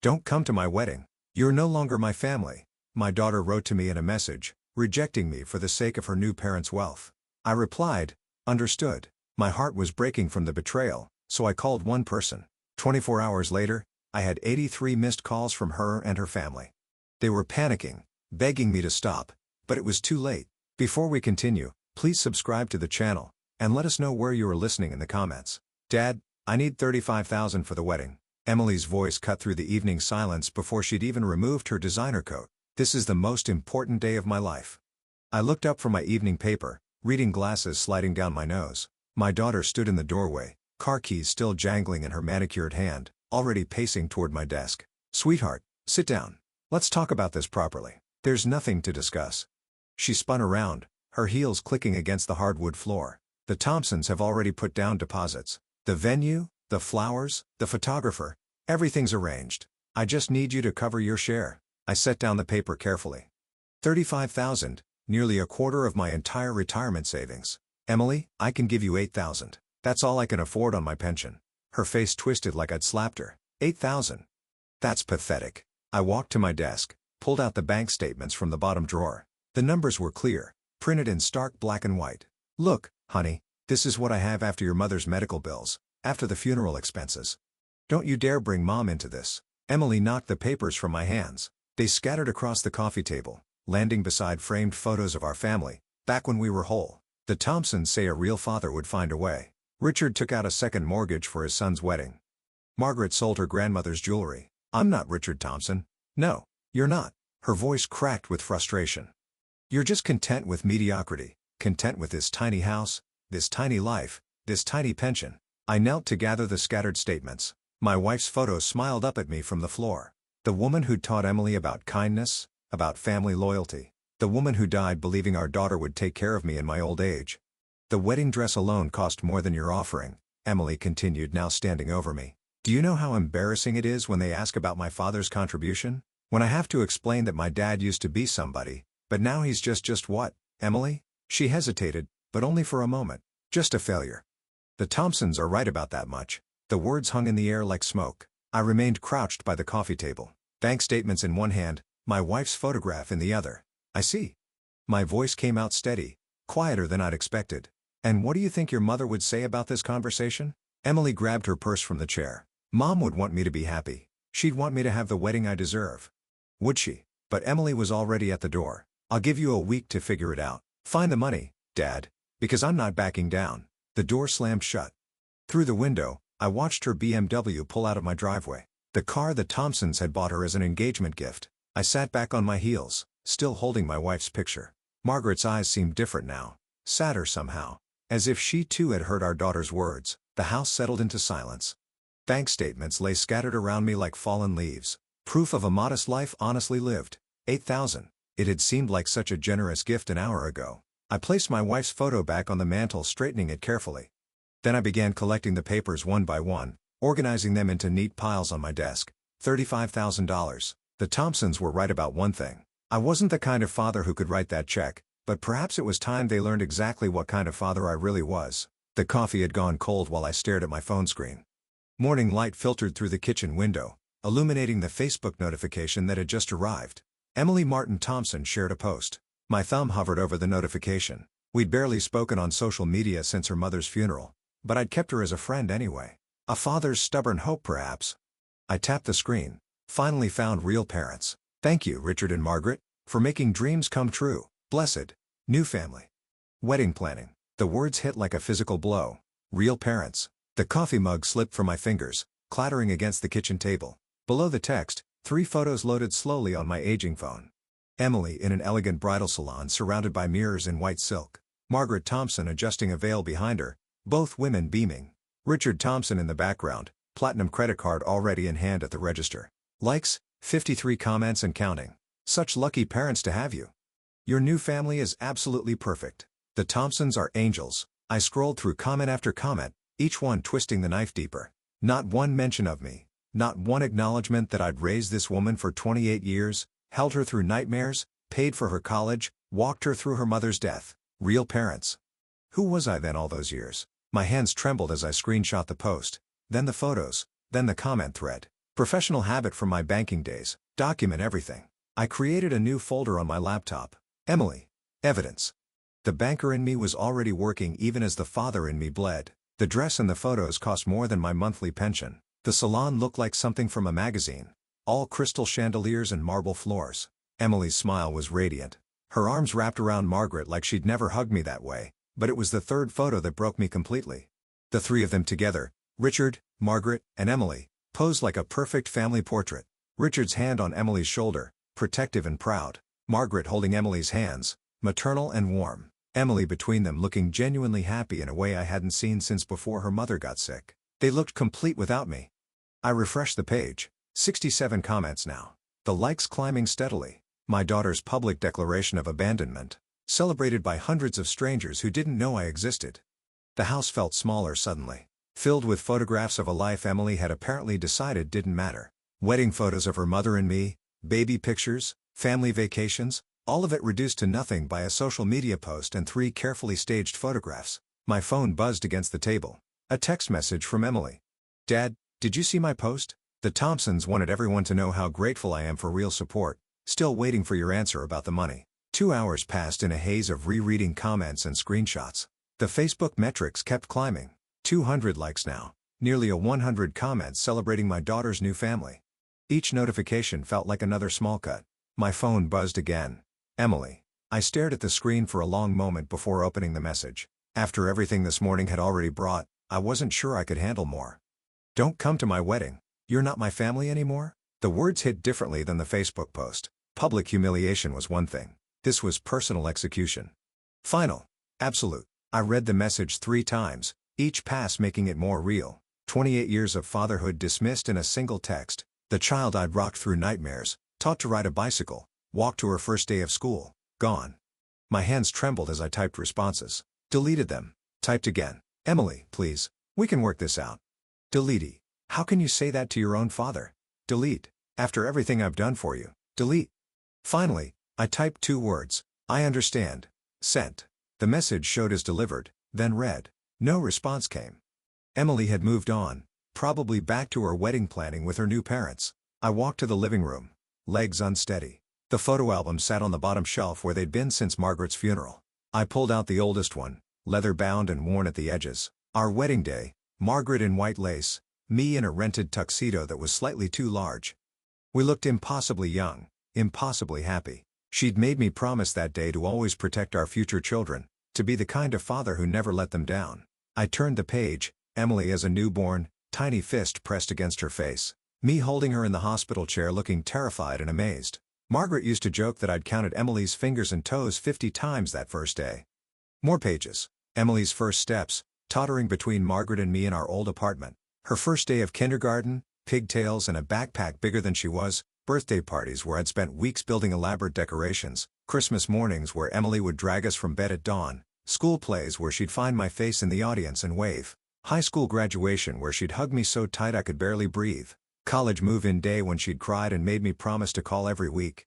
Don't come to my wedding. You're no longer my family. My daughter wrote to me in a message, rejecting me for the sake of her new parents' wealth. I replied, understood. My heart was breaking from the betrayal, so I called one person. 24 hours later, I had 83 missed calls from her and her family. They were panicking, begging me to stop, but it was too late. Before we continue, please subscribe to the channel, and let us know where you are listening in the comments. Dad, I need $35,000 for the wedding. Emily's voice cut through the evening silence before she'd even removed her designer coat. This is the most important day of my life. I looked up from my evening paper, reading glasses sliding down my nose. My daughter stood in the doorway, car keys still jangling in her manicured hand, already pacing toward my desk. Sweetheart, sit down. Let's talk about this properly. There's nothing to discuss. She spun around, her heels clicking against the hardwood floor. The Thompsons have already put down deposits. The venue, the flowers, the photographer, everything's arranged. I just need you to cover your share. I set down the paper carefully. $35,000, nearly a quarter of my entire retirement savings. Emily, I can give you $8,000. That's all I can afford on my pension. Her face twisted like I'd slapped her. $8,000. That's pathetic. I walked to my desk, pulled out the bank statements from the bottom drawer. The numbers were clear, printed in stark black and white. Look, honey, this is what I have after your mother's medical bills, after the funeral expenses. Don't you dare bring Mom into this. Emily knocked the papers from my hands. They scattered across the coffee table, landing beside framed photos of our family, back when we were whole. The Thompsons say a real father would find a way. Richard took out a second mortgage for his son's wedding. Margaret sold her grandmother's jewelry. I'm not Richard Thompson. No, you're not. Her voice cracked with frustration. You're just content with mediocrity, content with this tiny house, this tiny life, this tiny pension. I knelt to gather the scattered statements. My wife's photo smiled up at me from the floor. The woman who'd taught Emily about kindness, about family loyalty. The woman who died believing our daughter would take care of me in my old age. The wedding dress alone cost more than you're offering, Emily continued, now standing over me. Do you know how embarrassing it is when they ask about my father's contribution? When I have to explain that my dad used to be somebody, but now he's just what, Emily? She hesitated, but only for a moment. Just a failure. The Thompsons are right about that much. The words hung in the air like smoke. I remained crouched by the coffee table, bank statements in one hand, my wife's photograph in the other. I see. My voice came out steady, quieter than I'd expected. And what do you think your mother would say about this conversation? Emily grabbed her purse from the chair. Mom would want me to be happy. She'd want me to have the wedding I deserve. Would she? But Emily was already at the door. I'll give you a week to figure it out. Find the money, Dad. Because I'm not backing down. The door slammed shut. Through the window, I watched her BMW pull out of my driveway. The car the Thompsons had bought her as an engagement gift. I sat back on my heels, still holding my wife's picture. Margaret's eyes seemed different now. Sadder somehow. As if she too had heard our daughter's words. The house settled into silence. Bank statements lay scattered around me like fallen leaves. Proof of a modest life honestly lived. $8,000. It had seemed like such a generous gift an hour ago. I placed my wife's photo back on the mantel, straightening it carefully. Then I began collecting the papers one by one, organizing them into neat piles on my desk. $35,000. The Thompsons were right about one thing. I wasn't the kind of father who could write that check, but perhaps it was time they learned exactly what kind of father I really was. The coffee had gone cold while I stared at my phone screen. Morning light filtered through the kitchen window, illuminating the Facebook notification that had just arrived. Emily Martin Thompson shared a post. My thumb hovered over the notification. We'd barely spoken on social media since her mother's funeral, but I'd kept her as a friend anyway. A father's stubborn hope, perhaps. I tapped the screen. Finally found real parents. Thank you, Richard and Margaret, for making dreams come true. Blessed. New family. Wedding planning. The words hit like a physical blow. Real parents. The coffee mug slipped from my fingers, clattering against the kitchen table. Below the text, 3 photos loaded slowly on my aging phone. Emily in an elegant bridal salon surrounded by mirrors in white silk. Margaret Thompson adjusting a veil behind her, both women beaming. Richard Thompson in the background, platinum credit card already in hand at the register. Likes, 53 comments and counting. Such lucky parents to have you. Your new family is absolutely perfect. The Thompsons are angels. I scrolled through comment after comment, each one twisting the knife deeper. Not one mention of me. Not one acknowledgement that I'd raised this woman for 28 years, held her through nightmares, paid for her college, walked her through her mother's death. Real parents. Who was I then all those years? My hands trembled as I screenshot the post, then the photos, then the comment thread. Professional habit from my banking days, document everything. I created a new folder on my laptop. Emily. Evidence. The banker in me was already working even as the father in me bled. The dress and the photos cost more than my monthly pension. The salon looked like something from a magazine. All crystal chandeliers and marble floors. Emily's smile was radiant. Her arms wrapped around Margaret like she'd never hugged me that way, but it was the third photo that broke me completely. The three of them together, Richard, Margaret, and Emily, posed like a perfect family portrait. Richard's hand on Emily's shoulder, protective and proud. Margaret holding Emily's hands, maternal and warm. Emily between them looking genuinely happy in a way I hadn't seen since before her mother got sick. They looked complete without me. I refreshed the page. 67 comments now. The likes climbing steadily. My daughter's public declaration of abandonment, celebrated by hundreds of strangers who didn't know I existed. The house felt smaller suddenly, filled with photographs of a life Emily had apparently decided didn't matter. Wedding photos of her mother and me, baby pictures, family vacations, all of it reduced to nothing by a social media post and 3 carefully staged photographs. My phone buzzed against the table. A text message from Emily. Dad, did you see my post? The Thompsons wanted everyone to know how grateful I am for real support. Still waiting for your answer about the money. 2 hours passed in a haze of rereading comments and screenshots. The Facebook metrics kept climbing. 200 likes now. Nearly 100 comments celebrating my daughter's new family. Each notification felt like another small cut. My phone buzzed again. Emily. I stared at the screen for a long moment before opening the message. After everything this morning had already brought, I wasn't sure I could handle more. Don't come to my wedding. You're not my family anymore? The words hit differently than the Facebook post. Public humiliation was one thing. This was personal execution. Final. Absolute. I read the message 3 times, each pass making it more real. 28 years of fatherhood dismissed in a single text. The child I'd rocked through nightmares, taught to ride a bicycle, walked to her first day of school, gone. My hands trembled as I typed responses. Deleted them. Typed again. Emily, please. We can work this out. Delete. How can you say that to your own father? Delete. After everything I've done for you. Delete. Finally, I typed 2 words. I understand. Sent. The message showed as delivered, then read. No response came. Emily had moved on, probably back to her wedding planning with her new parents. I walked to the living room, legs unsteady. The photo album sat on the bottom shelf where they'd been since Margaret's funeral. I pulled out the oldest one, leather-bound and worn at the edges. Our wedding day, Margaret in white lace, me in a rented tuxedo that was slightly too large. We looked impossibly young, impossibly happy. She'd made me promise that day to always protect our future children, to be the kind of father who never let them down. I turned the page, Emily as a newborn, tiny fist pressed against her face. Me holding her in the hospital chair looking terrified and amazed. Margaret used to joke that I'd counted Emily's fingers and toes 50 times that first day. More pages. Emily's first steps, tottering between Margaret and me in our old apartment. Her first day of kindergarten, pigtails and a backpack bigger than she was, birthday parties where I'd spent weeks building elaborate decorations, Christmas mornings where Emily would drag us from bed at dawn, school plays where she'd find my face in the audience and wave, high school graduation where she'd hug me so tight I could barely breathe, college move-in day when she'd cried and made me promise to call every week.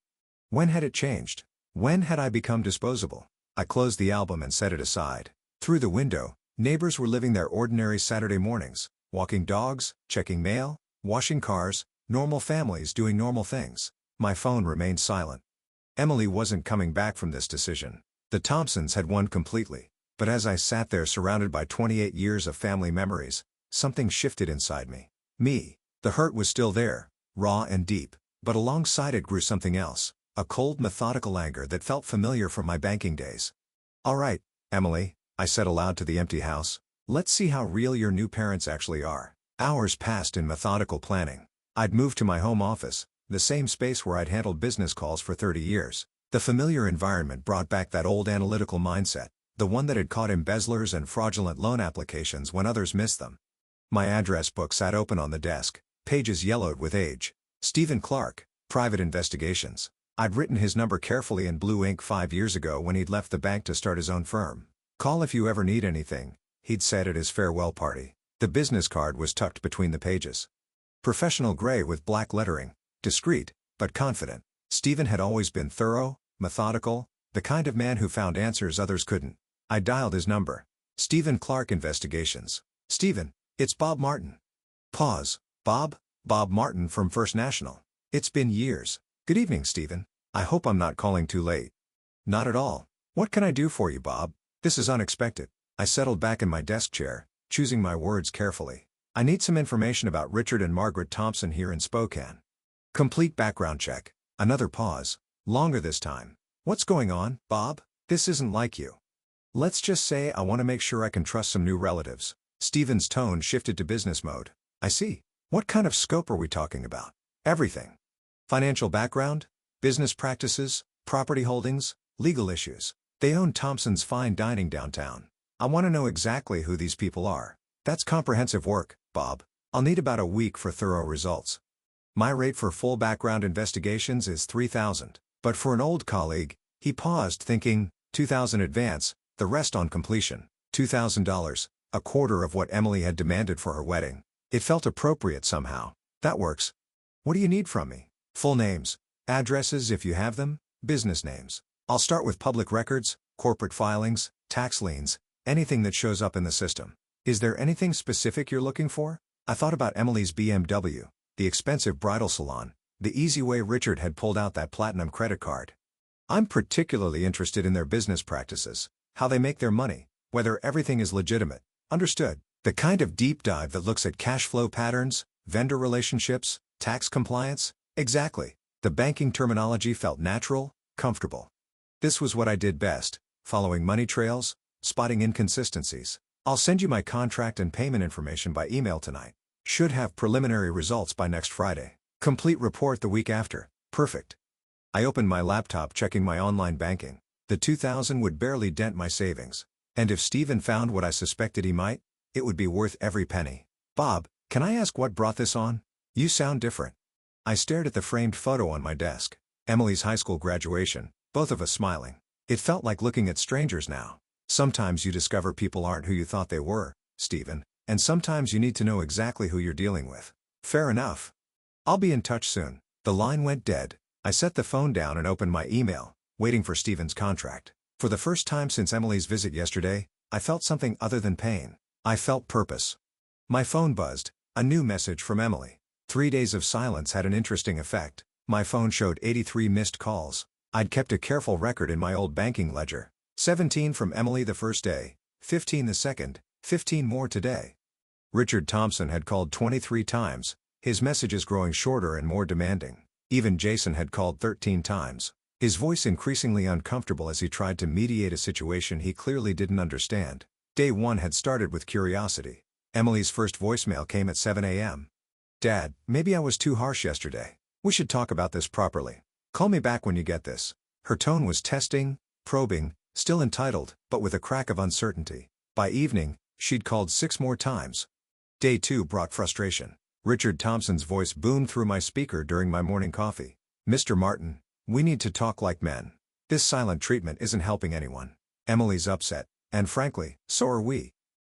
When had it changed? When had I become disposable? I closed the album and set it aside. Through the window, neighbors were living their ordinary Saturday mornings, walking dogs, checking mail, washing cars, normal families doing normal things. My phone remained silent. Emily wasn't coming back from this decision. The Thompsons had won completely. But as I sat there surrounded by 28 years of family memories, something shifted inside me. Me. The hurt was still there, raw and deep, but alongside it grew something else, a cold methodical anger that felt familiar from my banking days. All right, Emily, I said aloud to the empty house, let's see how real your new parents actually are. Hours passed in methodical planning. I'd moved to my home office, the same space where I'd handled business calls for 30 years. The familiar environment brought back that old analytical mindset, the one that had caught embezzlers and fraudulent loan applications when others missed them. My address book sat open on the desk, pages yellowed with age. Stephen Clark, Private Investigations. I'd written his number carefully in blue ink 5 years ago when he'd left the bank to start his own firm. Call if you ever need anything, he'd said at his farewell party. The business card was tucked between the pages. Professional gray with black lettering, discreet, but confident. Stephen had always been thorough, methodical, the kind of man who found answers others couldn't. I dialed his number. Stephen Clark Investigations. Stephen, it's Bob Martin. Pause. Bob? Bob Martin from First National. It's been years. Good evening, Stephen. I hope I'm not calling too late. Not at all. What can I do for you, Bob? This is unexpected. I settled back in my desk chair, choosing my words carefully. I need some information about Richard and Margaret Thompson here in Spokane. Complete background check. Another pause. Longer this time. What's going on, Bob? This isn't like you. Let's just say I want to make sure I can trust some new relatives. Stephen's tone shifted to business mode. I see. What kind of scope are we talking about? Everything. Financial background? Business practices? Property holdings? Legal issues? They own Thompson's fine dining downtown. I want to know exactly who these people are. That's comprehensive work, Bob. I'll need about a week for thorough results. My rate for full background investigations is $3,000, but for an old colleague, he paused thinking, $2,000 advance, the rest on completion, $2,000, a quarter of what Emily had demanded for her wedding. It felt appropriate somehow. That works. What do you need from me? Full names, addresses if you have them, business names. I'll start with public records, corporate filings, tax liens, anything that shows up in the system. Is there anything specific you're looking for? I thought about Emily's BMW, the expensive bridal salon, the easy way Richard had pulled out that platinum credit card. I'm particularly interested in their business practices, how they make their money, whether everything is legitimate. Understood. The kind of deep dive that looks at cash flow patterns, vendor relationships, tax compliance. Exactly. The banking terminology felt natural, comfortable. This was what I did best, following money trails, spotting inconsistencies. I'll send you my contract and payment information by email tonight. Should have preliminary results by next Friday. Complete report the week after. Perfect. I opened my laptop checking my online banking. The $2,000 would barely dent my savings. And if Stephen found what I suspected he might, it would be worth every penny. Bob, can I ask what brought this on? You sound different. I stared at the framed photo on my desk. Emily's high school graduation, both of us smiling. It felt like looking at strangers now. Sometimes you discover people aren't who you thought they were, Stephen, and sometimes you need to know exactly who you're dealing with. Fair enough. I'll be in touch soon. The line went dead. I set the phone down and opened my email, waiting for Stephen's contract. For the first time since Emily's visit yesterday, I felt something other than pain. I felt purpose. My phone buzzed, a new message from Emily. 3 days of silence had an interesting effect. My phone showed 83 missed calls. I'd kept a careful record in my old banking ledger. 17 from Emily the first day, 15 the second, 15 more today. Richard Thompson had called 23 times, his messages growing shorter and more demanding. Even Jason had called 13 times, his voice increasingly uncomfortable as he tried to mediate a situation he clearly didn't understand. Day 1 had started with curiosity. Emily's first voicemail came at 7 a.m. Dad, maybe I was too harsh yesterday. We should talk about this properly. Call me back when you get this. Her tone was testing, probing, still entitled, but with a crack of uncertainty. By evening, she'd called 6 more times. Day 2 brought frustration. Richard Thompson's voice boomed through my speaker during my morning coffee. Mr. Martin, we need to talk like men. This silent treatment isn't helping anyone. Emily's upset, and frankly, so are we.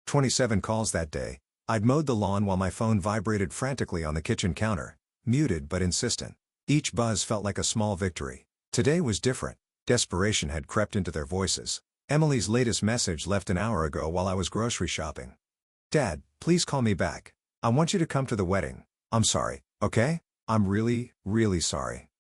27 calls that day. I'd mowed the lawn while my phone vibrated frantically on the kitchen counter, muted but insistent. Each buzz felt like a small victory. Today was different. Desperation had crept into their voices. Emily's latest message left an hour ago while I was grocery shopping. Dad, please call me back. I want you to come to the wedding. I'm sorry, okay? I'm really, really sorry.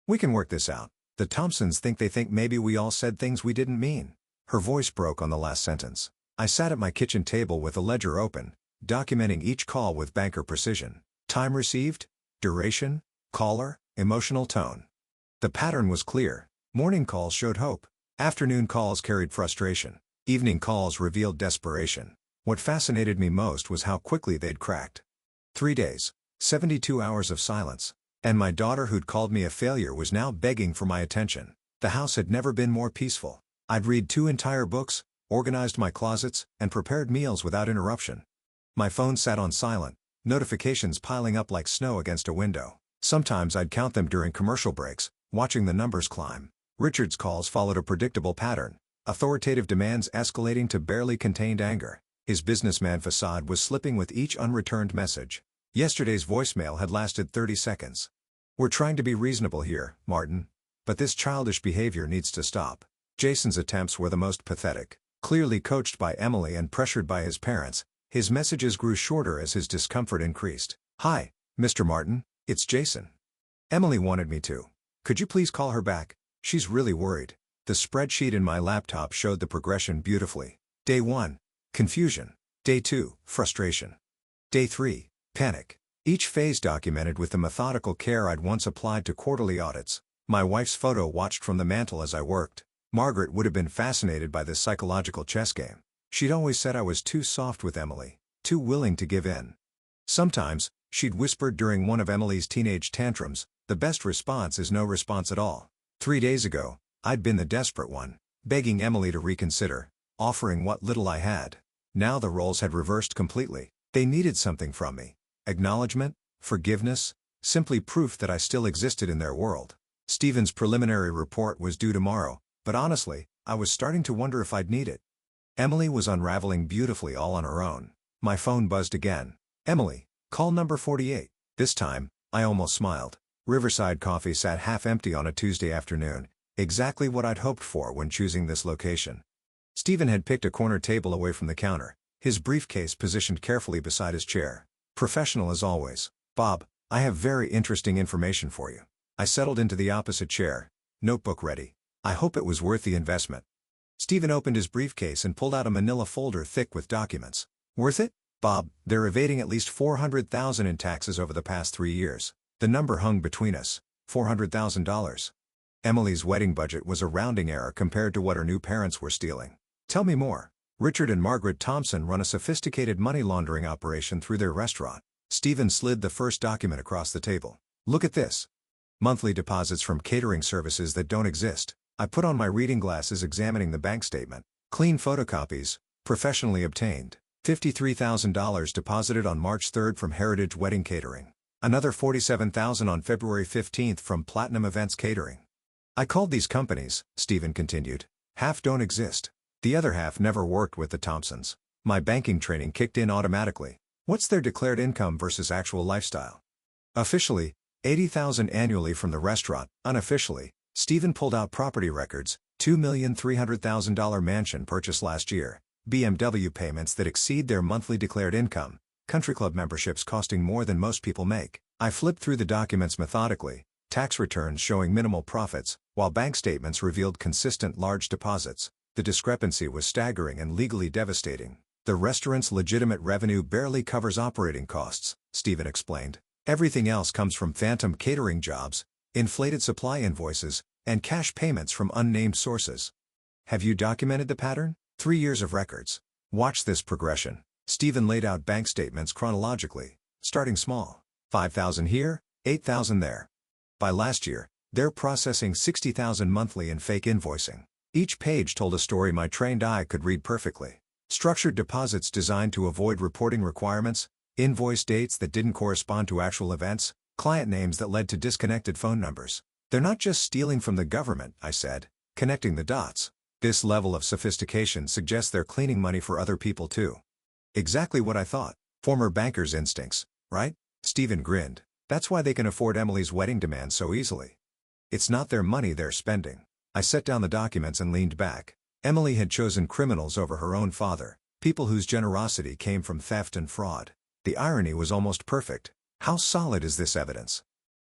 We can work this out. The Thompsons think maybe we all said things we didn't mean. Her voice broke on the last sentence. I sat at my kitchen table with a ledger open, documenting each call with banker precision. Time received, duration, caller, emotional tone. The pattern was clear. Morning calls showed hope. Afternoon calls carried frustration. Evening calls revealed desperation. What fascinated me most was how quickly they'd cracked. 3 days, 72 hours of silence. And my daughter who'd called me a failure was now begging for my attention. The house had never been more peaceful. I'd read 2 entire books, organized my closets, and prepared meals without interruption. My phone sat on silent, notifications piling up like snow against a window. Sometimes I'd count them during commercial breaks, watching the numbers climb. Richard's calls followed a predictable pattern, authoritative demands escalating to barely contained anger. His businessman facade was slipping with each unreturned message. Yesterday's voicemail had lasted 30 seconds. We're trying to be reasonable here, Martin. But this childish behavior needs to stop. Jason's attempts were the most pathetic. Clearly coached by Emily and pressured by his parents, his messages grew shorter as his discomfort increased. Hi, Mr. Martin, it's Jason. Emily wanted me to. Could you please call her back? She's really worried. The spreadsheet in my laptop showed the progression beautifully. Day 1. Confusion. Day 2. Frustration. Day 3. Panic. Each phase documented with the methodical care I'd once applied to quarterly audits. My wife's photo watched from the mantel as I worked. Margaret would have been fascinated by this psychological chess game. She'd always said I was too soft with Emily, too willing to give in. Sometimes, she'd whispered during one of Emily's teenage tantrums, the best response is no response at all. 3 days ago, I'd been the desperate one, begging Emily to reconsider, offering what little I had. Now the roles had reversed completely. They needed something from me. Acknowledgement, forgiveness, simply proof that I still existed in their world. Stephen's preliminary report was due tomorrow, but honestly, I was starting to wonder if I'd need it. Emily was unraveling beautifully all on her own. My phone buzzed again. Emily, call number 48. This time, I almost smiled. Riverside Coffee sat half empty on a Tuesday afternoon, exactly what I'd hoped for when choosing this location. Stephen had picked a corner table away from the counter, his briefcase positioned carefully beside his chair. Professional as always. Bob, I have very interesting information for you. I settled into the opposite chair, notebook ready. I hope it was worth the investment. Stephen opened his briefcase and pulled out a manila folder thick with documents. Worth it? Bob, they're evading at least $400,000 in taxes over the past 3 years. The number hung between us, $400,000. Emily's wedding budget was a rounding error compared to what her new parents were stealing. Tell me more. Richard and Margaret Thompson run a sophisticated money laundering operation through their restaurant. Stephen slid the first document across the table. Look at this. Monthly deposits from catering services that don't exist. I put on my reading glasses examining the bank statement. Clean photocopies, professionally obtained. $53,000 deposited on March 3 from Heritage Wedding Catering. Another $47,000 on February 15 from Platinum Events Catering. I called these companies, Stephen continued. Half don't exist. The other half never worked with the Thompsons. My banking training kicked in automatically. What's their declared income versus actual lifestyle? Officially, $80,000 annually from the restaurant. Unofficially, Stephen pulled out property records, $2,300,000 mansion purchased last year, BMW payments that exceed their monthly declared income, country club memberships costing more than most people make. I flipped through the documents methodically, tax returns showing minimal profits, while bank statements revealed consistent large deposits. The discrepancy was staggering and legally devastating. The restaurant's legitimate revenue barely covers operating costs, Stephen explained. Everything else comes from phantom catering jobs, inflated supply invoices, and cash payments from unnamed sources. Have you documented the pattern? 3 years of records. Watch this progression. Stephen laid out bank statements chronologically, starting small. $5,000 here, $8,000 there. By last year, they're processing $60,000 monthly in fake invoicing. Each page told a story my trained eye could read perfectly. Structured deposits designed to avoid reporting requirements, invoice dates that didn't correspond to actual events, client names that led to disconnected phone numbers. They're not just stealing from the government, I said, connecting the dots. This level of sophistication suggests they're cleaning money for other people too. Exactly what I thought. Former banker's instincts, right? Stephen grinned. That's why they can afford Emily's wedding demands so easily. It's not their money they're spending. I set down the documents and leaned back. Emily had chosen criminals over her own father, people whose generosity came from theft and fraud. The irony was almost perfect. How solid is this evidence?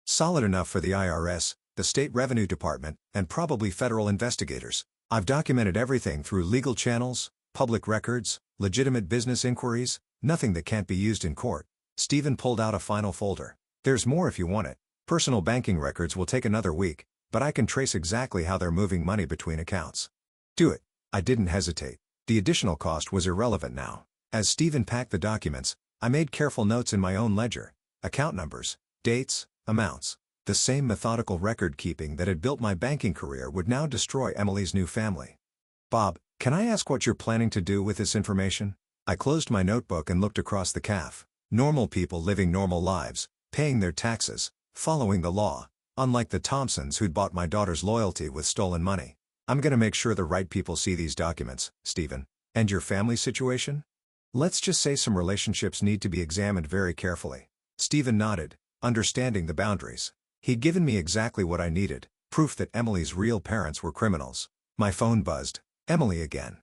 Solid enough for the IRS, the State Revenue Department, and probably federal investigators. I've documented everything through legal channels, public records, legitimate business inquiries, nothing that can't be used in court. Stephen pulled out a final folder. There's more if you want it. Personal banking records will take another week, but I can trace exactly how they're moving money between accounts. Do it. I didn't hesitate. The additional cost was irrelevant now. As Stephen packed the documents, I made careful notes in my own ledger. Account numbers, dates, amounts. The same methodical record-keeping that had built my banking career would now destroy Emily's new family. Bob, can I ask what you're planning to do with this information? I closed my notebook and looked across the CAF. Normal people living normal lives, paying their taxes, following the law. Unlike the Thompsons who'd bought my daughter's loyalty with stolen money. I'm gonna make sure the right people see these documents, Stephen. And your family situation? Let's just say some relationships need to be examined very carefully. Stephen nodded, understanding the boundaries. He'd given me exactly what I needed, proof that Emily's real parents were criminals. My phone buzzed. Emily again.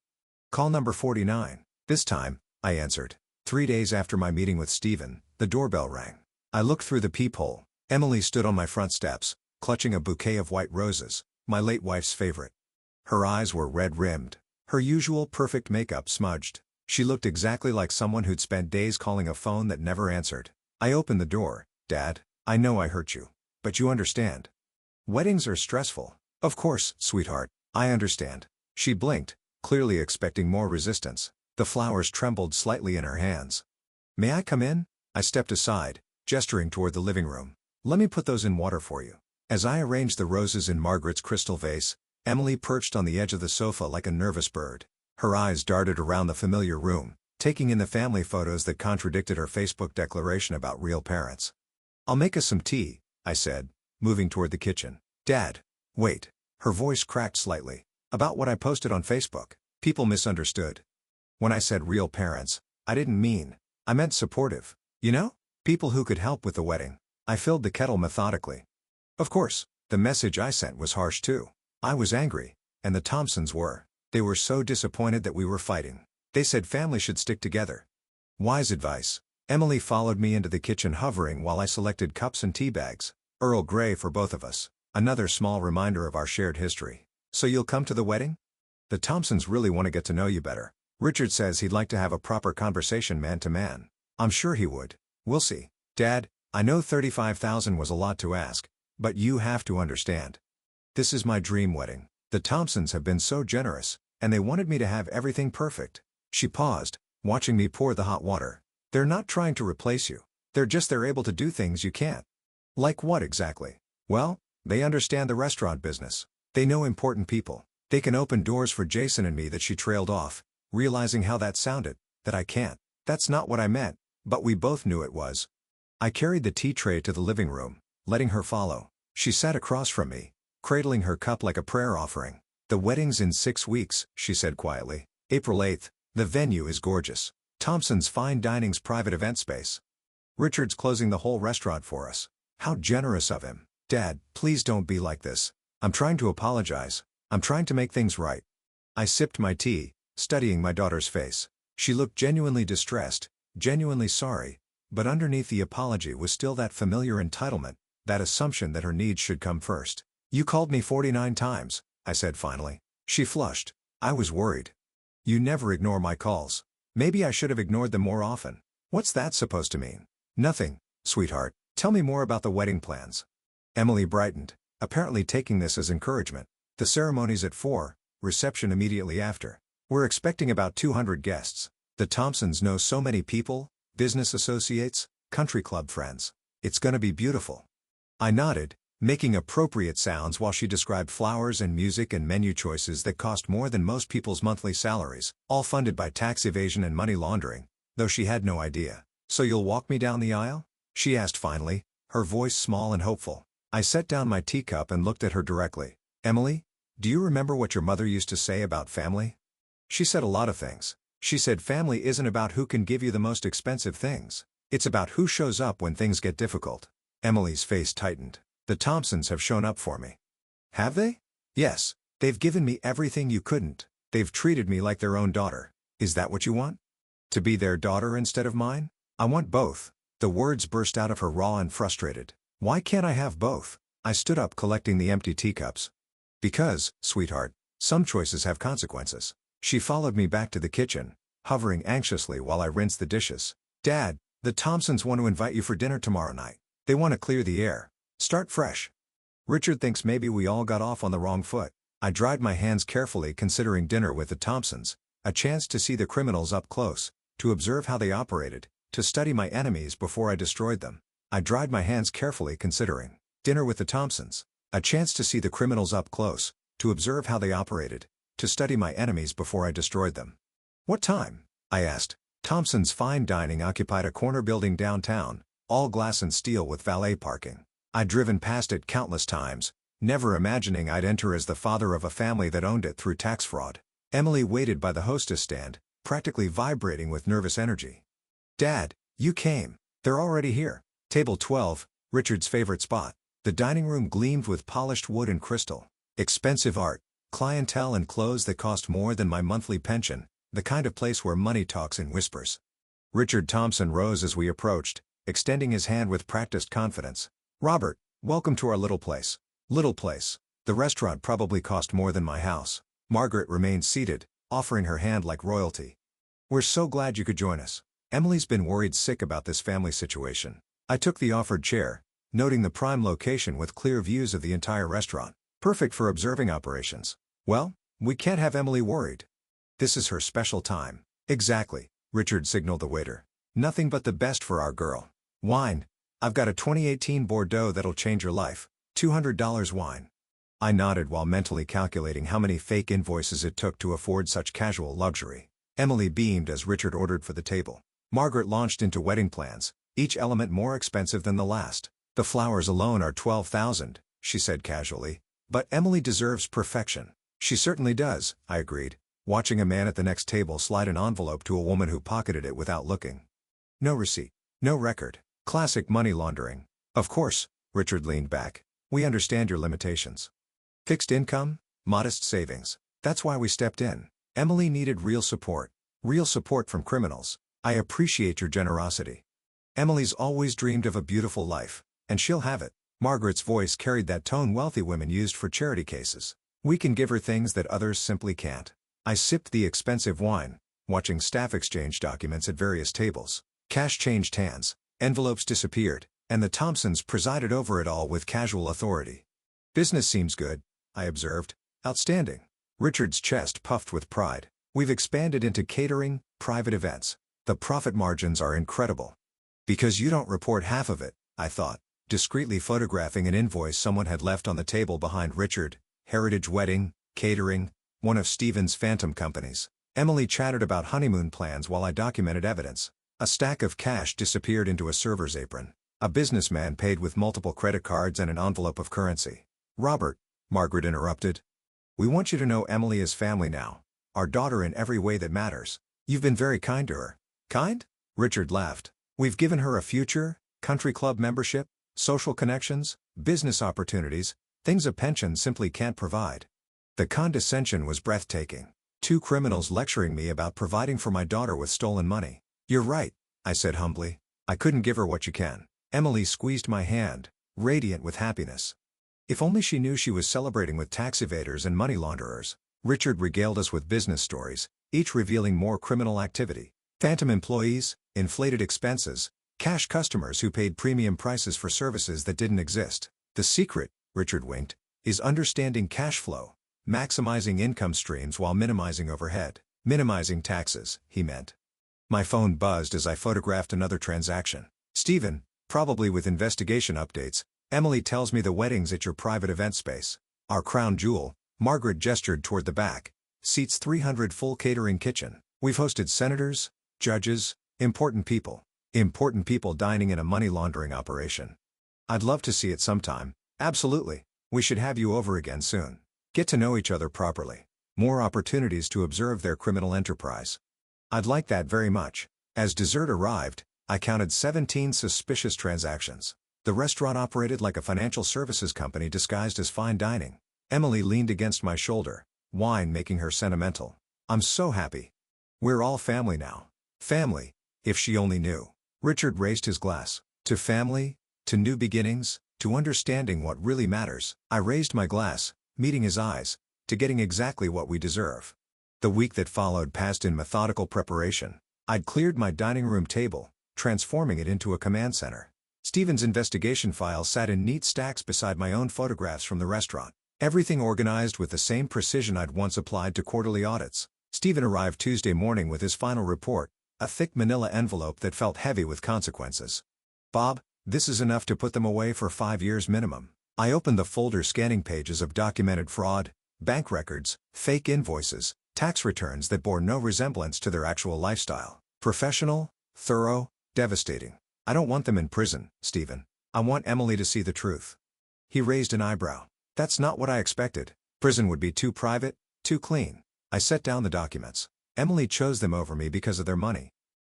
Call number 49. This time, I answered. 3 days after my meeting with Stephen, the doorbell rang. I looked through the peephole. Emily stood on my front steps, clutching a bouquet of white roses, my late wife's favorite. Her eyes were red-rimmed, her usual perfect makeup smudged. She looked exactly like someone who'd spent days calling a phone that never answered. I opened the door. "Dad, I know I hurt you. But you understand. Weddings are stressful." "Of course, sweetheart, I understand." She blinked, clearly expecting more resistance. The flowers trembled slightly in her hands. "May I come in?" I stepped aside, gesturing toward the living room. "Let me put those in water for you." As I arranged the roses in Margaret's crystal vase, Emily perched on the edge of the sofa like a nervous bird. Her eyes darted around the familiar room, taking in the family photos that contradicted her Facebook declaration about real parents. "I'll make us some tea," I said, moving toward the kitchen. "Dad, wait." Her voice cracked slightly. "About what I posted on Facebook. People misunderstood. When I said real parents, I didn't mean. I meant supportive. You know? People who could help with the wedding." I filled the kettle methodically. Of course, the message I sent was harsh too. I was angry, and the Thompsons were. They were so disappointed that we were fighting. They said family should stick together. Wise advice. Emily followed me into the kitchen, hovering while I selected cups and tea bags. Earl Grey for both of us. Another small reminder of our shared history. "So you'll come to the wedding? The Thompsons really want to get to know you better. Richard says he'd like to have a proper conversation man to man." "I'm sure he would. We'll see." "Dad, I know $35,000 was a lot to ask, but you have to understand. This is my dream wedding. The Thompsons have been so generous, and they wanted me to have everything perfect." She paused, watching me pour the hot water. "They're not trying to replace you. They're able to do things you can't." "Like what exactly?" "Well, they understand the restaurant business. They know important people. They can open doors for Jason and me." That she trailed off, realizing how that sounded. "That I can't." "That's not what I meant, but we both knew it was." I carried the tea tray to the living room, letting her follow. She sat across from me, cradling her cup like a prayer offering. "The wedding's in 6 weeks," she said quietly. "April 8th. The venue is gorgeous. Thompson's Fine Dining's private event space. Richard's closing the whole restaurant for us." "How generous of him." "Dad, please don't be like this. I'm trying to apologize. I'm trying to make things right." I sipped my tea, studying my daughter's face. She looked genuinely distressed, genuinely sorry, but underneath the apology was still that familiar entitlement, that assumption that her needs should come first. "You called me 49 times, I said finally. She flushed. I was worried. "You never ignore my calls." "Maybe I should have ignored them more often." "What's that supposed to mean?" "Nothing, sweetheart. Tell me more about the wedding plans." Emily brightened, apparently taking this as encouragement. "The ceremony's at 4, reception immediately after. We're expecting about 200 guests. The Thompsons know so many people, business associates, country club friends. It's gonna be beautiful." I nodded, making appropriate sounds while she described flowers and music and menu choices that cost more than most people's monthly salaries, all funded by tax evasion and money laundering, though she had no idea. "So you'll walk me down the aisle?" she asked finally, her voice small and hopeful. I set down my teacup and looked at her directly. "Emily, do you remember what your mother used to say about family?" "She said a lot of things. She said family isn't about who can give you the most expensive things. It's about who shows up when things get difficult." Emily's face tightened. "The Thompsons have shown up for me." "Have they?" "Yes. They've given me everything you couldn't. They've treated me like their own daughter." "Is that what you want? To be their daughter instead of mine?" "I want both." The words burst out of her raw and frustrated. "Why can't I have both?" I stood up, collecting the empty teacups. "Because, sweetheart, some choices have consequences." She followed me back to the kitchen, hovering anxiously while I rinsed the dishes. "Dad, the Thompsons want to invite you for dinner tomorrow night. They want to clear the air. Start fresh. Richard thinks maybe we all got off on the wrong foot." I dried my hands carefully, considering dinner with the Thompsons, a chance to see the criminals up close, to observe how they operated, to study my enemies before I destroyed them. I dried my hands carefully, considering dinner with the Thompsons, a chance to see the criminals up close, to observe how they operated, to study my enemies before I destroyed them. "What time?" I asked. Thompson's Fine Dining occupied a corner building downtown, all glass and steel with valet parking. I'd driven past it countless times, never imagining I'd enter as the father of a family that owned it through tax fraud. Emily waited by the hostess stand, practically vibrating with nervous energy. "Dad, you came. They're already here. Table 12, Richard's favorite spot." The dining room gleamed with polished wood and crystal. Expensive art, clientele and clothes that cost more than my monthly pension, the kind of place where money talks in whispers. Richard Thompson rose as we approached, extending his hand with practiced confidence. "Robert, welcome to our little place." Little place. The restaurant probably cost more than my house. Margaret remained seated, offering her hand like royalty. "We're so glad you could join us. Emily's been worried sick about this family situation." I took the offered chair, noting the prime location with clear views of the entire restaurant. Perfect for observing operations. "Well, we can't have Emily worried. This is her special time." "Exactly," Richard signaled the waiter. "Nothing but the best for our girl. Wine. I've got a 2018 Bordeaux that'll change your life. $200 wine." I nodded while mentally calculating how many fake invoices it took to afford such casual luxury. Emily beamed as Richard ordered for the table. Margaret launched into wedding plans, each element more expensive than the last. "The flowers alone are $12,000, she said casually. "But Emily deserves perfection." "She certainly does," I agreed, watching a man at the next table slide an envelope to a woman who pocketed it without looking. "No receipt. No record. Classic money laundering." "Of course," Richard leaned back. "We understand your limitations. Fixed income, modest savings. That's why we stepped in. Emily needed real support. Real support from criminals. I appreciate your generosity. Emily's always dreamed of a beautiful life, and she'll have it." Margaret's voice carried that tone wealthy women used for charity cases. "We can give her things that others simply can't." I sipped the expensive wine, watching staff exchange documents at various tables. Cash changed hands, envelopes disappeared, and the Thompsons presided over it all with casual authority. "Business seems good," I observed. "Outstanding." Richard's chest puffed with pride. "We've expanded into catering, private events. The profit margins are incredible." "Because you don't report half of it," I thought, discreetly photographing an invoice someone had left on the table behind Richard. Heritage Wedding, Catering, one of Stephen's phantom companies. Emily chattered about honeymoon plans while I documented evidence. A stack of cash disappeared into a server's apron. A businessman paid with multiple credit cards and an envelope of currency. "Robert," Margaret interrupted. "We want you to know Emily is family now. Our daughter in every way that matters. You've been very kind to her." "Kind?" Richard laughed. "We've given her a future, country club membership, social connections, business opportunities, things a pension simply can't provide." The condescension was breathtaking. Two criminals lecturing me about providing for my daughter with stolen money. "You're right," I said humbly. "I couldn't give her what you can." Emily squeezed my hand, radiant with happiness. If only she knew she was celebrating with tax evaders and money launderers. Richard regaled us with business stories, each revealing more criminal activity. Phantom employees, inflated expenses, cash customers who paid premium prices for services that didn't exist. "The secret," Richard winked, "is understanding cash flow, maximizing income streams while minimizing overhead." "Minimizing taxes," he meant. My phone buzzed as I photographed another transaction. "Stephen, probably with investigation updates. Emily tells me the wedding's at your private event space. Our crown jewel," Margaret gestured toward the back, "seats 300 full catering kitchen. We've hosted senators, judges, important people dining in a money laundering operation. I'd love to see it sometime." "Absolutely. We should have you over again soon. Get to know each other properly. More opportunities to observe their criminal enterprise." "I'd like that very much." As dessert arrived, I counted 17 suspicious transactions. The restaurant operated like a financial services company disguised as fine dining. Emily leaned against my shoulder, wine making her sentimental. "I'm so happy. We're all family now." Family, if she only knew. Richard raised his glass. "To family, to new beginnings, to understanding what really matters." I raised my glass, meeting his eyes, "to getting exactly what we deserve." The week that followed passed in methodical preparation. I'd cleared my dining room table, transforming it into a command center. Stephen's investigation file sat in neat stacks beside my own photographs from the restaurant. Everything organized with the same precision I'd once applied to quarterly audits. Stephen arrived Tuesday morning with his final report, a thick manila envelope that felt heavy with consequences. "Bob, this is enough to put them away for 5 years minimum." I opened the folder scanning pages of documented fraud, bank records, fake invoices, tax returns that bore no resemblance to their actual lifestyle. Professional, thorough, devastating. "I don't want them in prison, Stephen. I want Emily to see the truth." He raised an eyebrow. "That's not what I expected. Prison would be too private, too clean." I set down the documents. "Emily chose them over me because of their money.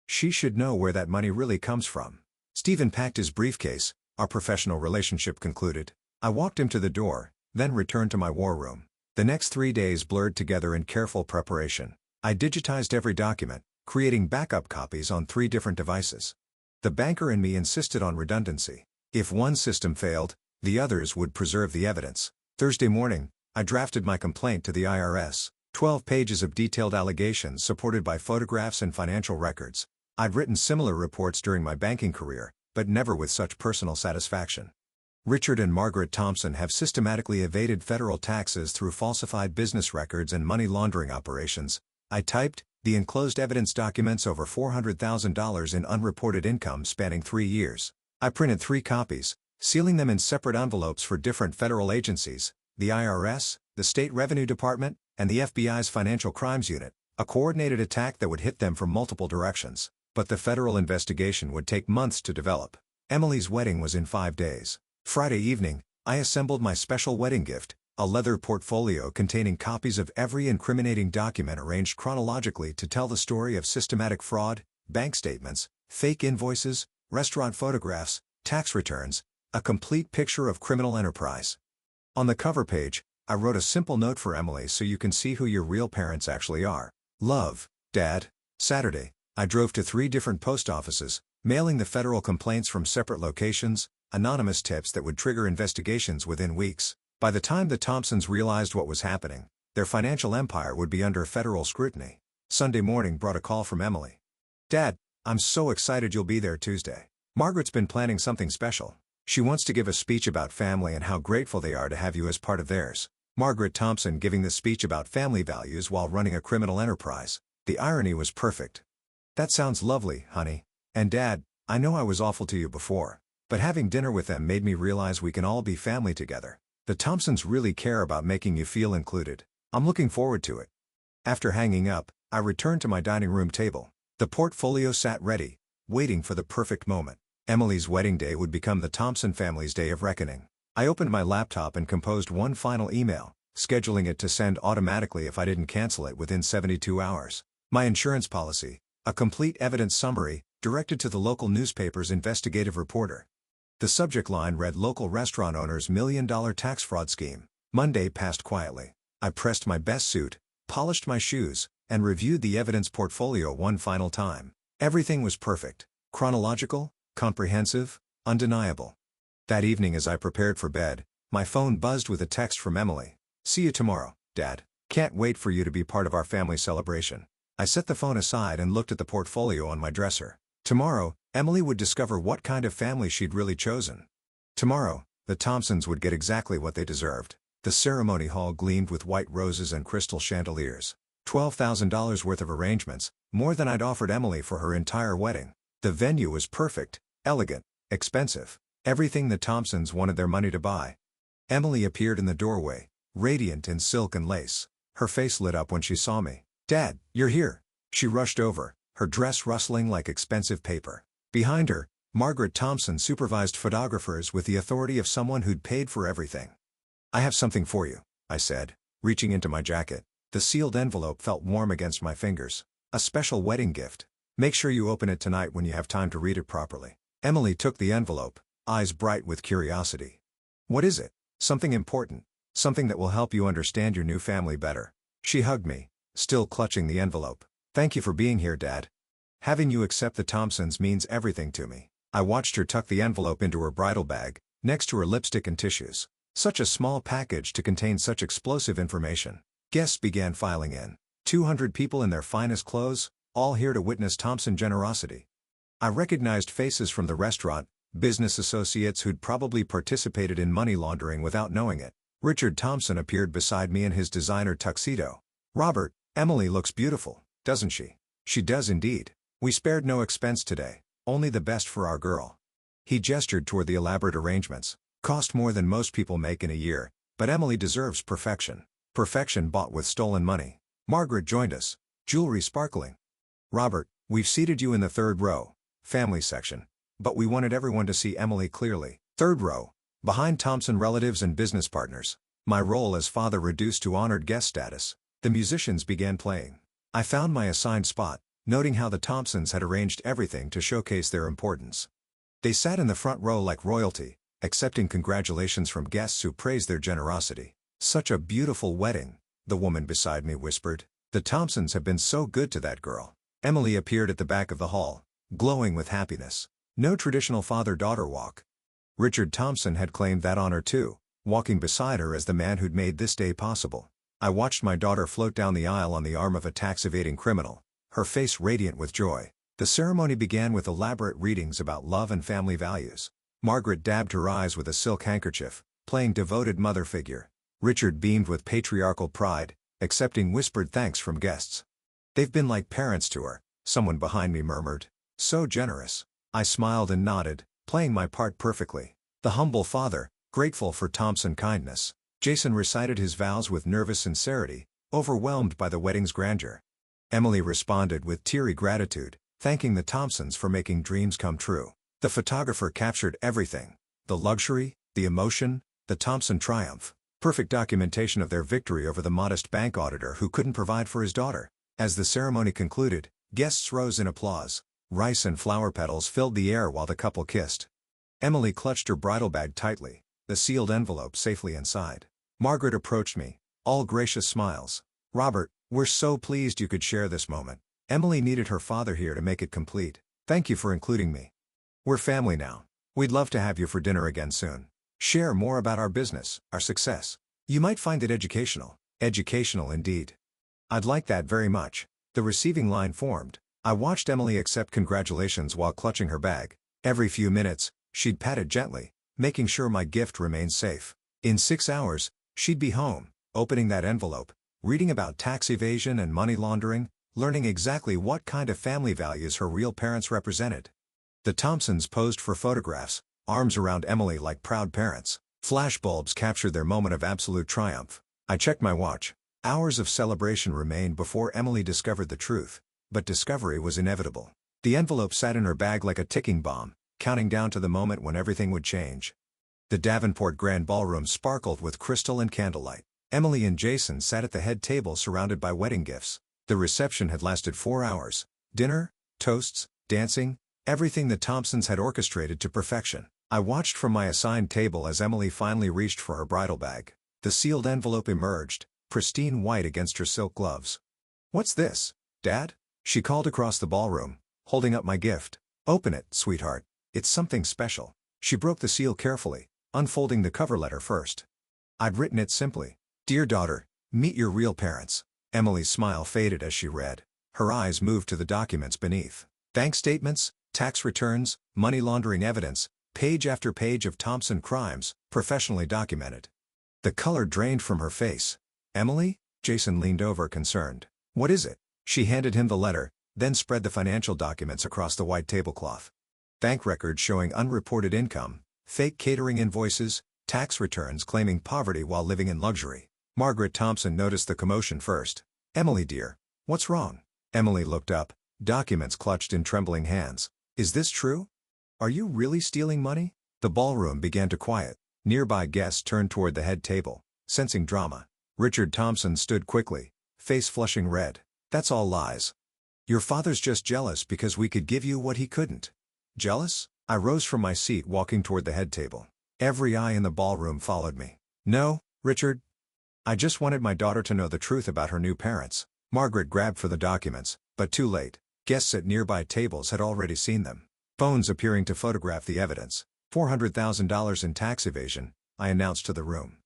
She should know where that money really comes from." Stephen packed his briefcase, our professional relationship concluded. I walked him to the door, then returned to my war room. The next 3 days blurred together in careful preparation. I digitized every document, creating backup copies on 3 different devices. The banker in me insisted on redundancy. If one system failed, the others would preserve the evidence. Thursday morning, I drafted my complaint to the IRS. 12 pages of detailed allegations supported by photographs and financial records. I'd written similar reports during my banking career, but never with such personal satisfaction. Richard and Margaret Thompson have systematically evaded federal taxes through falsified business records and money laundering operations. I typed. The enclosed evidence documents over $400,000 in unreported income spanning 3 years. I printed 3 copies, sealing them in separate envelopes for different federal agencies, the IRS, the State Revenue Department, and the FBI's Financial Crimes Unit, a coordinated attack that would hit them from multiple directions. But the federal investigation would take months to develop. Emily's wedding was in 5 days. Friday evening, I assembled my special wedding gift, a leather portfolio containing copies of every incriminating document arranged chronologically to tell the story of systematic fraud, bank statements, fake invoices, restaurant photographs, tax returns, a complete picture of criminal enterprise. On the cover page, I wrote a simple note for Emily so you can see who your real parents actually are. Love, Dad. Saturday, I drove to 3 different post offices, mailing the federal complaints from separate locations, anonymous tips that would trigger investigations within weeks. By the time the Thompsons realized what was happening, their financial empire would be under federal scrutiny. Sunday morning brought a call from Emily. Dad, I'm so excited you'll be there Tuesday. Margaret's been planning something special. She wants to give a speech about family and how grateful they are to have you as part of theirs. Margaret Thompson giving the speech about family values while running a criminal enterprise. The irony was perfect. That sounds lovely, honey. And Dad, I know I was awful to you before, but having dinner with them made me realize we can all be family together. The Thompsons really care about making you feel included. I'm looking forward to it. After hanging up, I returned to my dining room table. The portfolio sat ready, waiting for the perfect moment. Emily's wedding day would become the Thompson family's day of reckoning. I opened my laptop and composed one final email, scheduling it to send automatically if I didn't cancel it within 72 hours. My insurance policy, a complete evidence summary, directed to the local newspaper's investigative reporter. The subject line read Local Restaurant Owners $1 Million Tax Fraud Scheme. Monday passed quietly. I pressed my best suit, polished my shoes, and reviewed the evidence portfolio one final time. Everything was perfect. Chronological, comprehensive, undeniable. That evening as I prepared for bed, my phone buzzed with a text from Emily. See you tomorrow, Dad. Can't wait for you to be part of our family celebration. I set the phone aside and looked at the portfolio on my dresser. Tomorrow, Emily would discover what kind of family she'd really chosen. Tomorrow, the Thompsons would get exactly what they deserved. The ceremony hall gleamed with white roses and crystal chandeliers. $12,000 worth of arrangements, more than I'd offered Emily for her entire wedding. The venue was perfect, elegant, expensive. Everything the Thompsons wanted their money to buy. Emily appeared in the doorway, radiant in silk and lace. Her face lit up when she saw me. Dad, you're here. She rushed over, her dress rustling like expensive paper. Behind her, Margaret Thompson supervised photographers with the authority of someone who'd paid for everything. I have something for you, I said, reaching into my jacket. The sealed envelope felt warm against my fingers. A special wedding gift. Make sure you open it tonight when you have time to read it properly. Emily took the envelope, eyes bright with curiosity. What is it? Something important. Something that will help you understand your new family better. She hugged me, still clutching the envelope. Thank you for being here, Dad. Having you accept the Thompsons means everything to me. I watched her tuck the envelope into her bridal bag, next to her lipstick and tissues. Such a small package to contain such explosive information. Guests began filing in. 200 people in their finest clothes, all here to witness Thompson generosity. I recognized faces from the restaurant, business associates who'd probably participated in money laundering without knowing it. Richard Thompson appeared beside me in his designer tuxedo. Robert, Emily looks beautiful, doesn't she? She does indeed. We spared no expense today, only the best for our girl. He gestured toward the elaborate arrangements. Cost more than most people make in a year, but Emily deserves perfection. Perfection bought with stolen money. Margaret joined us, jewelry sparkling. Robert, we've seated you in the 3rd row, family section, but we wanted everyone to see Emily clearly. 3rd row, behind Thompson relatives and business partners. My role as father reduced to honored guest status. The musicians began playing. I found my assigned spot, noting how the Thompsons had arranged everything to showcase their importance. They sat in the front row like royalty, accepting congratulations from guests who praised their generosity. Such a beautiful wedding, the woman beside me whispered. The Thompsons have been so good to that girl. Emily appeared at the back of the hall, glowing with happiness. No traditional father-daughter walk. Richard Thompson had claimed that honor too, walking beside her as the man who'd made this day possible. I watched my daughter float down the aisle on the arm of a tax-evading criminal, her face radiant with joy. The ceremony began with elaborate readings about love and family values. Margaret dabbed her eyes with a silk handkerchief, playing devoted mother figure. Richard beamed with patriarchal pride, accepting whispered thanks from guests. "They've been like parents to her," someone behind me murmured. "So generous." I smiled and nodded, playing my part perfectly. The humble father, grateful for Thompson kindness. Jason recited his vows with nervous sincerity, overwhelmed by the wedding's grandeur. Emily responded with teary gratitude, thanking the Thompsons for making dreams come true. The photographer captured everything: the luxury, the emotion, the Thompson triumph. Perfect documentation of their victory over the modest bank auditor who couldn't provide for his daughter. As the ceremony concluded, guests rose in applause. Rice and flower petals filled the air while the couple kissed. Emily clutched her bridal bag tightly, the sealed envelope safely inside. Margaret approached me, all gracious smiles. "Robert, we're so pleased you could share this moment. Emily needed her father here to make it complete. Thank you for including me. We're family now. We'd love to have you for dinner again soon. Share more about our business, our success. You might find it educational." Educational indeed. "I'd like that very much." The receiving line formed. I watched Emily accept congratulations while clutching her bag. Every few minutes, she'd pat it gently, making sure my gift remained safe. In 6 hours, she'd be home, opening that envelope, reading about tax evasion and money laundering, learning exactly what kind of family values her real parents represented. The Thompsons posed for photographs, arms around Emily like proud parents. Flashbulbs captured their moment of absolute triumph. I checked my watch. Hours of celebration remained before Emily discovered the truth. But discovery was inevitable. The envelope sat in her bag like a ticking bomb, counting down to the moment when everything would change. The Davenport Grand Ballroom sparkled with crystal and candlelight. Emily and Jason sat at the head table surrounded by wedding gifts. The reception had lasted 4 hours. Dinner, toasts, dancing, everything the Thompsons had orchestrated to perfection. I watched from my assigned table as Emily finally reached for her bridal bag. The sealed envelope emerged, pristine white against her silk gloves. "What's this, Dad?" she called across the ballroom, holding up my gift. "Open it, sweetheart. It's something special." She broke the seal carefully, unfolding the cover letter first. I'd written it simply: "Dear daughter, meet your real parents." Emily's smile faded as she read. Her eyes moved to the documents beneath. Bank statements, tax returns, money laundering evidence, page after page of Thompson crimes, professionally documented. The color drained from her face. "Emily?" Jason leaned over concerned. "What is it?" She handed him the letter, then spread the financial documents across the white tablecloth. Bank records showing unreported income, fake catering invoices, tax returns claiming poverty while living in luxury. Margaret Thompson noticed the commotion first. "Emily dear, what's wrong?" Emily looked up, documents clutched in trembling hands. "Is this true? Are you really stealing money?" The ballroom began to quiet. Nearby guests turned toward the head table, sensing drama. Richard Thompson stood quickly, face flushing red. "That's all lies. Your father's just jealous because we could give you what he couldn't." "Jealous?" I rose from my seat walking toward the head table. Every eye in the ballroom followed me. "No, Richard. I just wanted my daughter to know the truth about her new parents." Margaret grabbed for the documents, but too late. Guests at nearby tables had already seen them. Phones appearing to photograph the evidence. $400,000 in tax evasion, I announced to the room.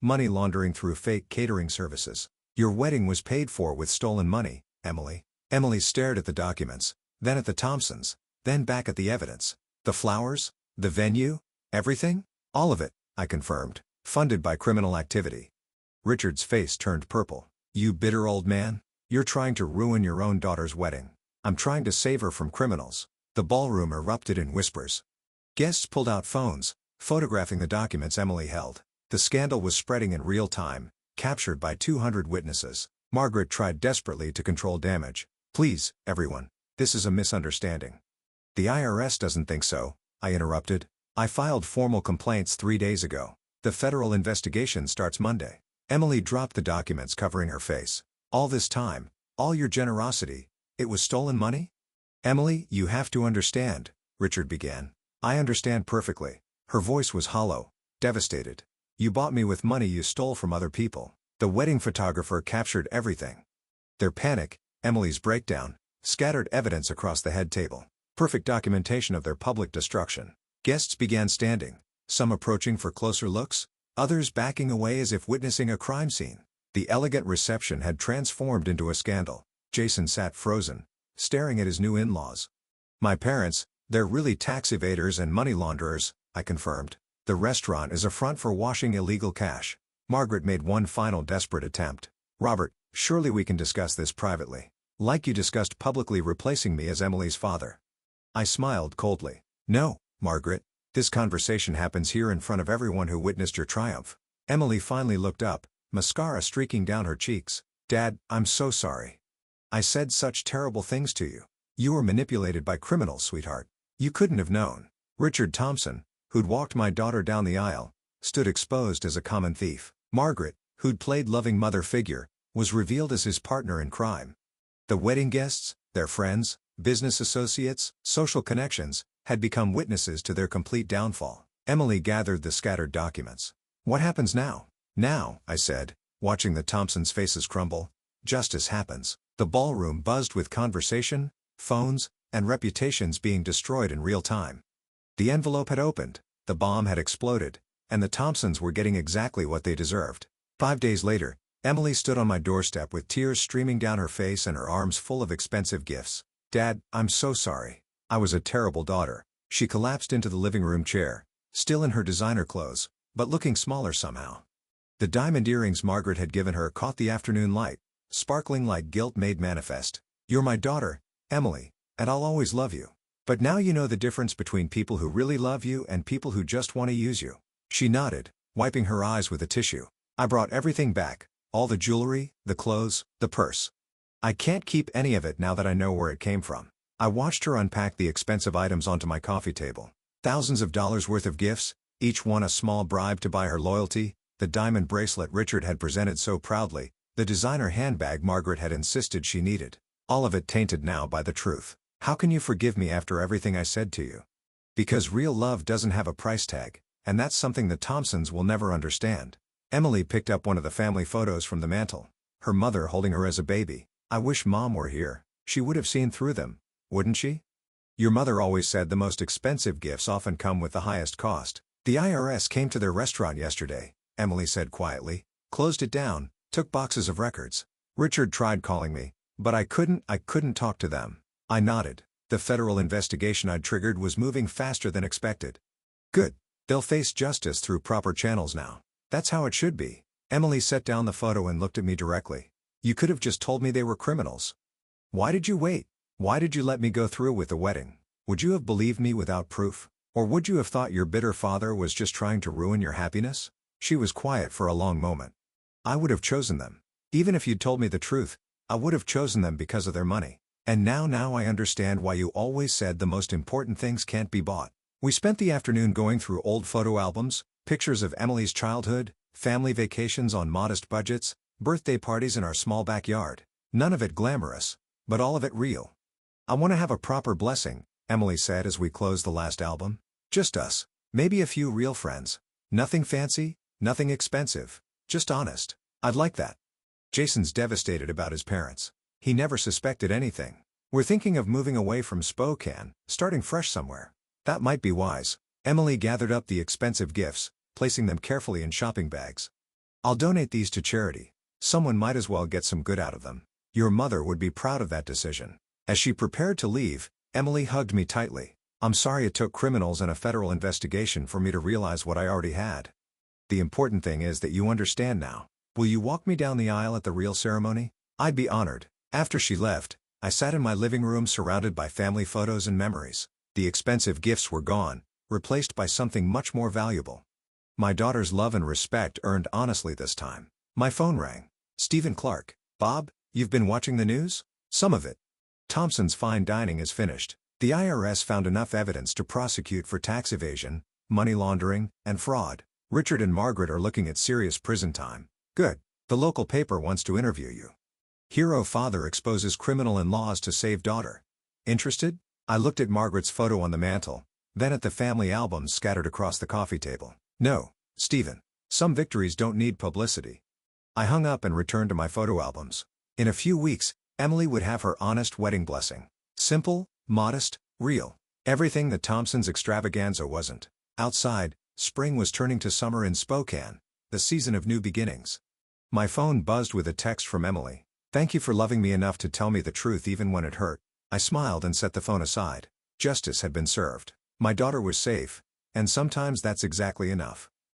Money laundering through fake catering services. Your wedding was paid for with stolen money, Emily. Emily stared at the documents, then at the Thompsons, then back at the evidence. The flowers, the venue, everything? All of it, I confirmed. Funded by criminal activity. Richard's face turned purple. You bitter old man. You're trying to ruin your own daughter's wedding. I'm trying to save her from criminals. The ballroom erupted in whispers. Guests pulled out phones, photographing the documents Emily held. The scandal was spreading in real time, captured by 200 witnesses. Margaret tried desperately to control damage. Please, everyone, this is a misunderstanding. The IRS doesn't think so, I interrupted. I filed formal complaints 3 days ago. The federal investigation starts Monday. Emily dropped the documents covering her face. All this time, all your generosity, it was stolen money? Emily, you have to understand, Richard began. I understand perfectly. Her voice was hollow, devastated. You bought me with money you stole from other people. The wedding photographer captured everything. Their panic, Emily's breakdown, scattered evidence across the head table. Perfect documentation of their public destruction. Guests began standing, some approaching for closer looks, others backing away as if witnessing a crime scene. The elegant reception had transformed into a scandal. Jason sat frozen, staring at his new in-laws. "My parents, they're really tax evaders and money launderers," I confirmed. "The restaurant is a front for washing illegal cash." Margaret made one final desperate attempt. "Robert, surely we can discuss this privately. Like you discussed publicly replacing me as Emily's father." I smiled coldly. "No, Margaret. This conversation happens here in front of everyone who witnessed your triumph." Emily finally looked up, mascara streaking down her cheeks. "Dad, I'm so sorry. I said such terrible things to you. You were manipulated by criminals, sweetheart. You couldn't have known." Richard Thompson, who'd walked my daughter down the aisle, stood exposed as a common thief. Margaret, who'd played loving mother figure, was revealed as his partner in crime. The wedding guests, their friends, business associates, social connections, had become witnesses to their complete downfall. Emily gathered the scattered documents. "What happens now?" "Now," I said, watching the Thompsons' faces crumble, "justice happens." The ballroom buzzed with conversation, phones, and reputations being destroyed in real time. The envelope had opened, the bomb had exploded, and the Thompsons were getting exactly what they deserved. 5 days later, Emily stood on my doorstep with tears streaming down her face and her arms full of expensive gifts. "Dad, I'm so sorry. I was a terrible daughter." She collapsed into the living room chair, still in her designer clothes, but looking smaller somehow. The diamond earrings Margaret had given her caught the afternoon light, sparkling like guilt made manifest. "You're my daughter, Emily, and I'll always love you. But now you know the difference between people who really love you and people who just want to use you." She nodded, wiping her eyes with a tissue. "I brought everything back, all the jewelry, the clothes, the purse. I can't keep any of it now that I know where it came from." I watched her unpack the expensive items onto my coffee table. Thousands of dollars worth of gifts, each one a small bribe to buy her loyalty, the diamond bracelet Richard had presented so proudly, the designer handbag Margaret had insisted she needed. All of it tainted now by the truth. "How can you forgive me after everything I said to you?" "Because real love doesn't have a price tag, and that's something the Thompsons will never understand." Emily picked up one of the family photos from the mantel, her mother holding her as a baby. "I wish Mom were here. She would have seen through them, wouldn't she? Your mother always said the most expensive gifts often come with the highest cost." "The IRS came to their restaurant yesterday," Emily said quietly, "closed it down, took boxes of records. Richard tried calling me, but I couldn't talk to them." I nodded. The federal investigation I'd triggered was moving faster than expected. "Good. They'll face justice through proper channels now. That's how it should be." Emily set down the photo and looked at me directly. "You could have just told me they were criminals. Why did you wait? Why did you let me go through with the wedding? Would you have believed me without proof? Or would you have thought your bitter father was just trying to ruin your happiness?" She was quiet for a long moment. "I would have chosen them. Even if you'd told me the truth, I would have chosen them because of their money. And now I understand why you always said the most important things can't be bought." We spent the afternoon going through old photo albums, pictures of Emily's childhood, family vacations on modest budgets, birthday parties in our small backyard. None of it glamorous, but all of it real. "I want to have a proper blessing," Emily said as we closed the last album. "Just us. Maybe a few real friends. Nothing fancy, nothing expensive. Just honest. I'd like that." Jason's devastated about his parents. He never suspected anything. "We're thinking of moving away from Spokane, starting fresh somewhere." "That might be wise." Emily gathered up the expensive gifts, placing them carefully in shopping bags. "I'll donate these to charity. Someone might as well get some good out of them. Your mother would be proud of that decision." As she prepared to leave, Emily hugged me tightly. "I'm sorry it took criminals and a federal investigation for me to realize what I already had. The important thing is that you understand now. Will you walk me down the aisle at the real ceremony?" "I'd be honored." After she left, I sat in my living room surrounded by family photos and memories. The expensive gifts were gone, replaced by something much more valuable. My daughter's love and respect earned honestly this time. My phone rang. "Stephen Clark. Bob, you've been watching the news?" "Some of it." "Thompson's fine dining is finished. The IRS found enough evidence to prosecute for tax evasion, money laundering, and fraud. Richard and Margaret are looking at serious prison time." "Good. The local paper wants to interview you." "Hero father exposes criminal in-laws to save daughter. Interested?" I looked at Margaret's photo on the mantel, then at the family albums scattered across the coffee table. "No, Stephen. Some victories don't need publicity." I hung up and returned to my photo albums. In a few weeks, Emily would have her honest wedding blessing. Simple, modest, Real. Everything that Thompson's extravaganza wasn't. Outside, spring was turning to summer in Spokane, the season of new beginnings. My phone buzzed with a text from Emily. "Thank you for loving me enough to tell me the truth even when it hurt." I smiled and set the phone aside. Justice had been served. My daughter was safe, and sometimes that's exactly enough.